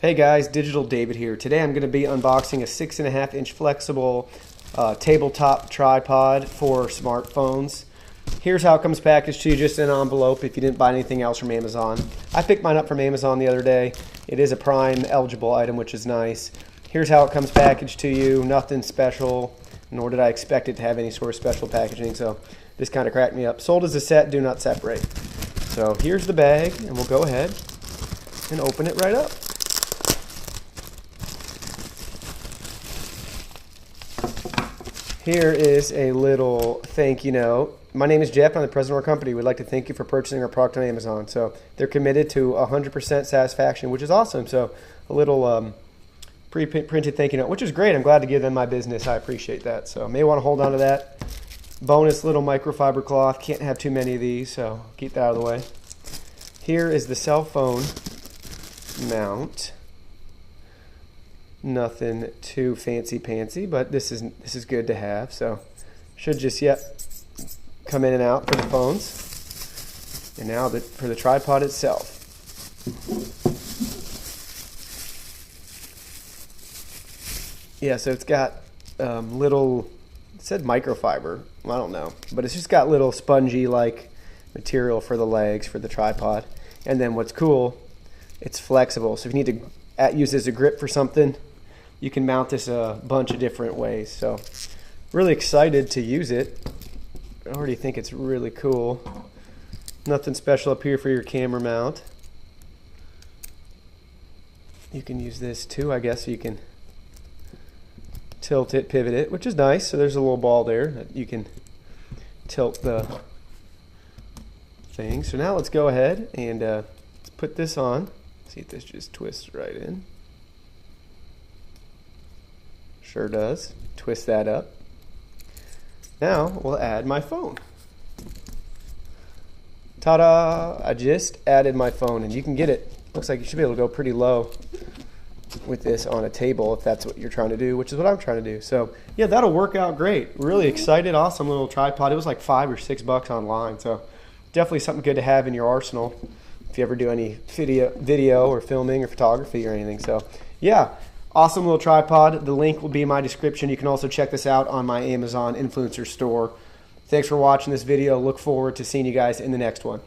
Hey guys, Digital David here. Today I'm going to be unboxing a 6.5-inch flexible tabletop tripod for smartphones. Here's how it comes packaged to you, just in an envelope if you didn't buy anything else from Amazon. I picked mine up from Amazon the other day. It is a Prime eligible item, which is nice. Here's how it comes packaged to you. Nothing special, nor did I expect it to have any sort of special packaging, so this kind of cracked me up. Sold as a set, do not separate. So here's the bag, and we'll go ahead and open it right up. Here is a little thank you note. My name is Jeff. I'm the president of our company. We'd like to thank you for purchasing our product on Amazon. So they're committed to 100% satisfaction, which is awesome. So a little pre-printed thank you note, which is great. I'm glad to give them my business. I appreciate that. So may want to hold on to that. Bonus little microfiber cloth. Can't have too many of these, so keep that out of the way. Here is the cell phone mount. Nothing too fancy-pantsy, but this is good to have. So should just come in and out for the phones. And now for the tripod itself. Yeah, so it's got little, it said microfiber, I don't know, but it's just got little spongy-like material for the legs for the tripod. And then what's cool, it's flexible. So if you need to use it as a grip for something, you can mount this a bunch of different ways. So really excited to use it. I already think it's really cool. Nothing special up here for your camera mount. You can use this too, I guess. You can tilt it, pivot it, which is nice. So there's a little ball there that you can tilt the thing. So now let's go ahead and let's put this on. See if this just twists right in. Sure does. Twist that up. Now we'll add my phone. Ta-da! I just added my phone, and you can get it. Looks like you should be able to go pretty low with this on a table if that's what you're trying to do, which is what I'm trying to do. So yeah, that'll work out great. Really excited. Awesome little tripod. It was like $5 or $6 online, so definitely something good to have in your arsenal if you ever do any video or filming or photography or anything. So yeah, awesome little tripod. The link will be in my description. You can also check this out on my Amazon influencer store. Thanks for watching this video. Look forward to seeing you guys in the next one.